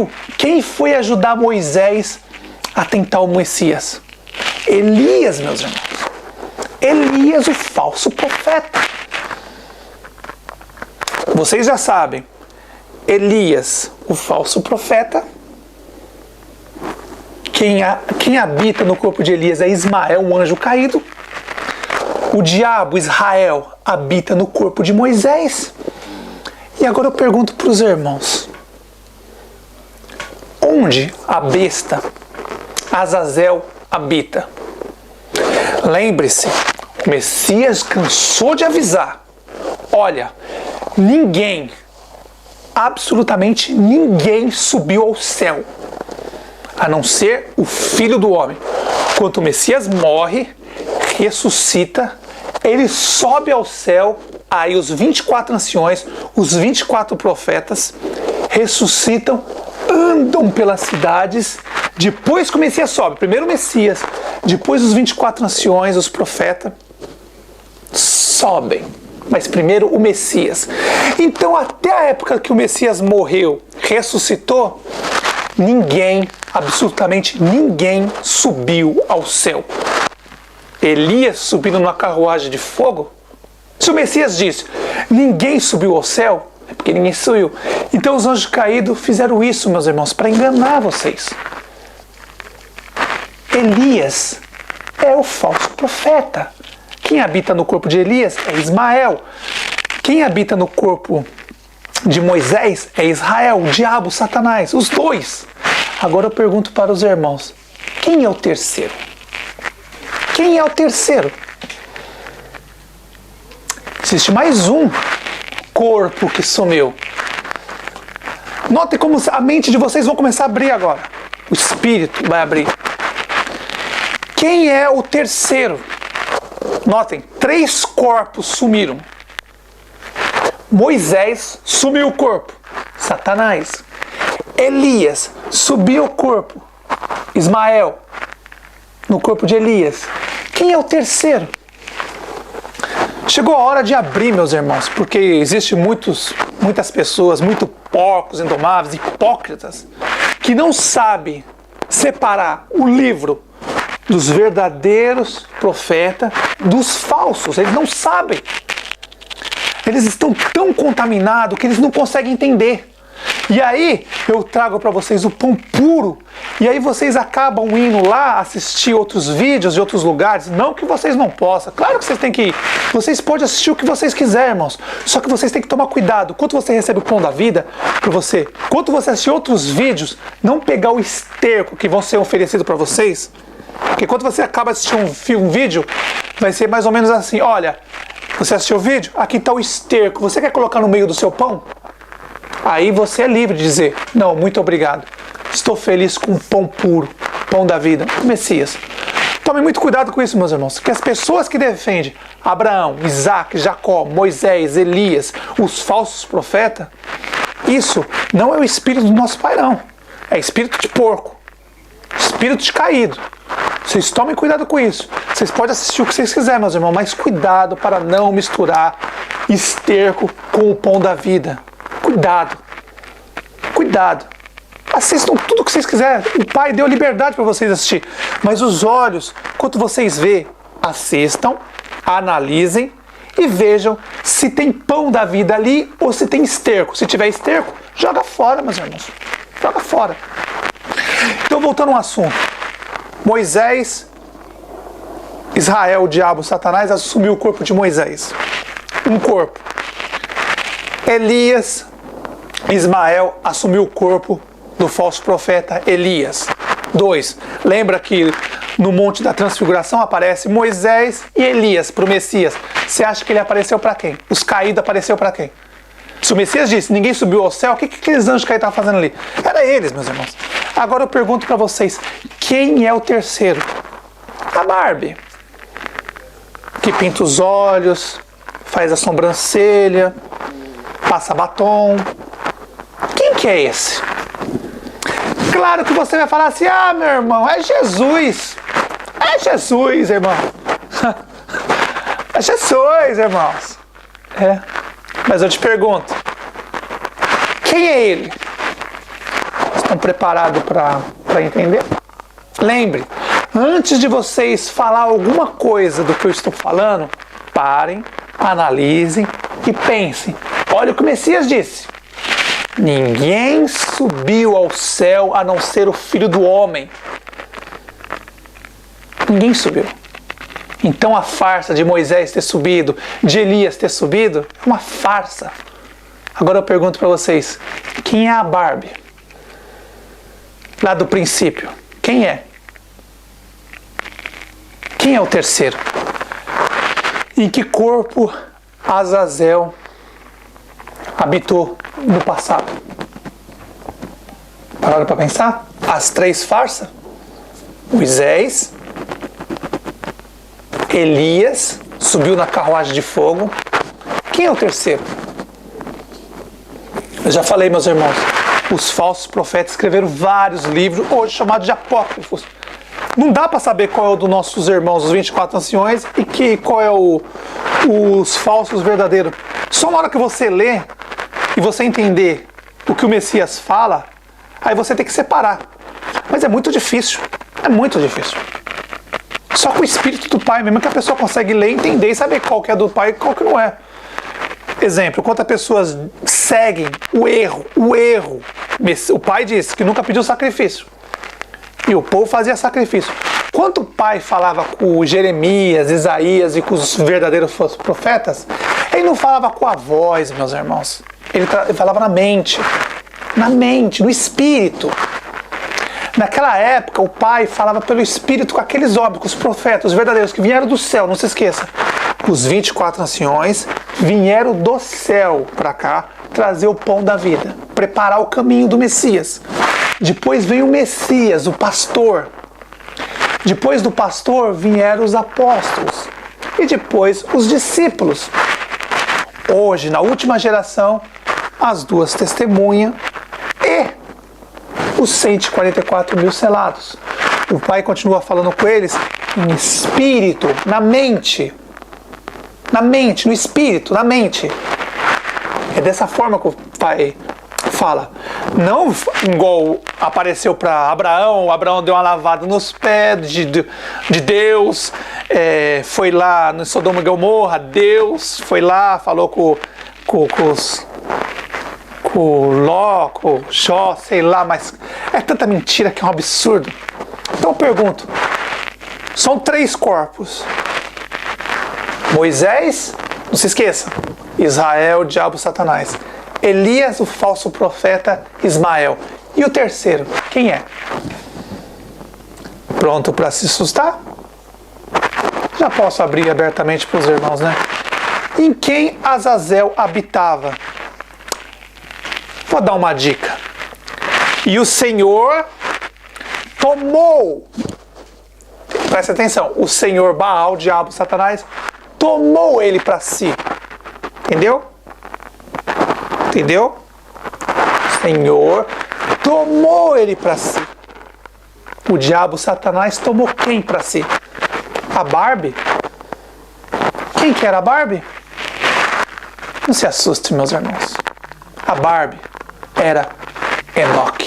viu? Quem foi ajudar Moisés a tentar o Messias? Elias, meus irmãos. Elias, o falso profeta. Vocês já sabem, Elias, o falso profeta. Quem habita no corpo de Elias é Ismael, um anjo caído. O diabo, Israel, habita no corpo de Moisés. E agora eu pergunto para os irmãos: onde a besta Azazel habita? Lembre-se, o Messias cansou de avisar: olha, ninguém, absolutamente ninguém subiu ao céu, a não ser o Filho do Homem. Quando o Messias morre, ressuscita, ele sobe ao céu, aí os 24 anciões, os 24 profetas, ressuscitam, andam pelas cidades, depois que o Messias sobe, primeiro o Messias, depois os 24 anciões, os profetas, sobem, mas primeiro o Messias. Então até a época que o Messias morreu, ressuscitou, ninguém, absolutamente ninguém subiu ao céu. Elias subindo numa carruagem de fogo? Se o Messias disse, ninguém subiu ao céu, é porque ninguém subiu. Então os anjos caídos fizeram isso, meus irmãos, para enganar vocês. Elias é o falso profeta. Quem habita no corpo de Elias é Ismael. Quem habita no corpo de Moisés é Israel, o diabo, Satanás, os dois. Agora eu pergunto para os irmãos, quem é o terceiro? Quem é o terceiro? Existe mais um corpo que sumiu. Notem como a mente de vocês vão começar a abrir agora. O espírito vai abrir. Quem é o terceiro? Notem, 3 corpos sumiram. Moisés sumiu o corpo. Satanás. Elias subiu o corpo. Ismael no corpo de Elias. Quem é o terceiro? Chegou a hora de abrir, meus irmãos, porque existe muitas pessoas, muito porcos, indomáveis, hipócritas, que não sabem separar o livro dos verdadeiros profetas dos falsos. Eles não sabem. Eles estão tão contaminados que eles não conseguem entender. E aí eu trago para vocês o pão puro. E aí vocês acabam indo lá assistir outros vídeos de outros lugares. Não que vocês não possam. Claro que vocês têm que ir. Vocês podem assistir o que vocês quiserem, irmãos. Só que vocês têm que tomar cuidado. Quando você recebe o pão da vida para você, quando você assistir outros vídeos, não pegar o esterco que vão ser oferecidos para vocês. Porque quando você acaba de assistir um vídeo, vai ser mais ou menos assim: olha, você assistiu o vídeo? Aqui está o esterco. Você quer colocar no meio do seu pão? Aí você é livre de dizer: não, muito obrigado. Estou feliz com o pão puro, pão da vida, o Messias. Tome muito cuidado com isso, meus irmãos, que as pessoas que defendem Abraão, Isaac, Jacó, Moisés, Elias, os falsos profetas, isso não é o espírito do nosso Pai, não. É espírito de porco, espírito de caído. Vocês tomem cuidado com isso. Vocês podem assistir o que vocês quiserem, meus irmãos, mas cuidado para não misturar esterco com o pão da vida. Cuidado. Cuidado. Assistam tudo o que vocês quiserem. O Pai deu liberdade para vocês assistir. Mas os olhos, quando vocês vê, assistam, analisem e vejam se tem pão da vida ali ou se tem esterco. Se tiver esterco, joga fora, meus irmãos. Joga fora. Então, voltando ao assunto. Moisés, Israel, o diabo, Satanás, assumiu o corpo de Moisés. Um corpo. Elias, Ismael assumiu o corpo do falso profeta Elias. 2. Lembra que no Monte da Transfiguração aparece Moisés e Elias para o Messias. Você acha que ele apareceu para quem? Os caídos apareceu para quem? Se o Messias disse, ninguém subiu ao céu, o que aqueles anjos caídos estavam fazendo ali? Era eles, meus irmãos. Agora eu pergunto para vocês, quem é o terceiro? A Barbie. Que pinta os olhos, faz a sobrancelha, passa batom. Quem que é esse? Claro que você vai falar assim: ah, meu irmão, é Jesus. É Jesus, irmão. É Jesus, irmãos. É. Mas eu te pergunto, quem é ele? estão preparados para entender? Lembre, antes de vocês falar alguma coisa do que eu estou falando, parem, analisem e pensem. Olha o que o Messias disse. Ninguém subiu ao céu a não ser o Filho do Homem. Ninguém subiu. Então a farsa de Moisés ter subido, de Elias ter subido, é uma farsa. Agora eu pergunto para vocês, quem é a Barbie? Lá do princípio, quem é? Quem é o terceiro? Em que corpo Azazel habitou no passado? Pararam para pensar? As três farsas? Moisés, Elias, subiu na carruagem de fogo. Quem é o terceiro? Eu já falei, meus irmãos, os falsos profetas escreveram vários livros, hoje chamados de apócrifos. Não dá para saber qual é o dos nossos irmãos, os 24 anciões, e qual é os falsos verdadeiros. Só na hora que você lê e você entender o que o Messias fala, aí você tem que separar. Mas é muito difícil. É muito difícil. Só com o Espírito do Pai mesmo que a pessoa consegue ler, entender e saber qual que é do Pai e qual que não é. Exemplo, quantas pessoas seguem o erro. O Pai disse que nunca pediu sacrifício. E o povo fazia sacrifício. Quanto o Pai falava com Jeremias, Isaías e com os verdadeiros profetas, ele não falava com a voz, meus irmãos. Ele falava na mente, no Espírito. Naquela época, o Pai falava pelo Espírito com aqueles homens, com os profetas, os verdadeiros, que vieram do céu, não se esqueça. Os 24 anciões vieram do céu para cá trazer o pão da vida, preparar o caminho do Messias. Depois veio o Messias, o pastor. Depois do pastor vieram os apóstolos. E depois os discípulos. Hoje, na última geração, as duas testemunhas e os 144 mil selados. O Pai continua falando com eles em espírito, na mente, no espírito, na mente. É dessa forma que o Pai fala. Não igual apareceu para Abraão, Abraão deu uma lavada nos pés de Deus, foi lá no Sodoma e Gomorra, Deus foi lá, falou com Ló, com Jó, sei lá, mas é tanta mentira que é um absurdo. Então eu pergunto, são três corpos. Moisés, não se esqueça, Israel, o diabo, Satanás. Elias, o falso profeta, Ismael. E o terceiro, quem é? Pronto para se assustar? Já posso abrir abertamente para os irmãos, né? Em quem Azazel habitava? Vou dar uma dica. E o Senhor tomou, presta atenção, o Senhor Baal, o diabo, Satanás, tomou ele para si. Entendeu? Entendeu? O Senhor tomou ele para si. O diabo, Satanás, tomou quem para si? A Barbie? Quem que era a Barbie? Não se assuste, meus irmãos. A Barbie era Enoque.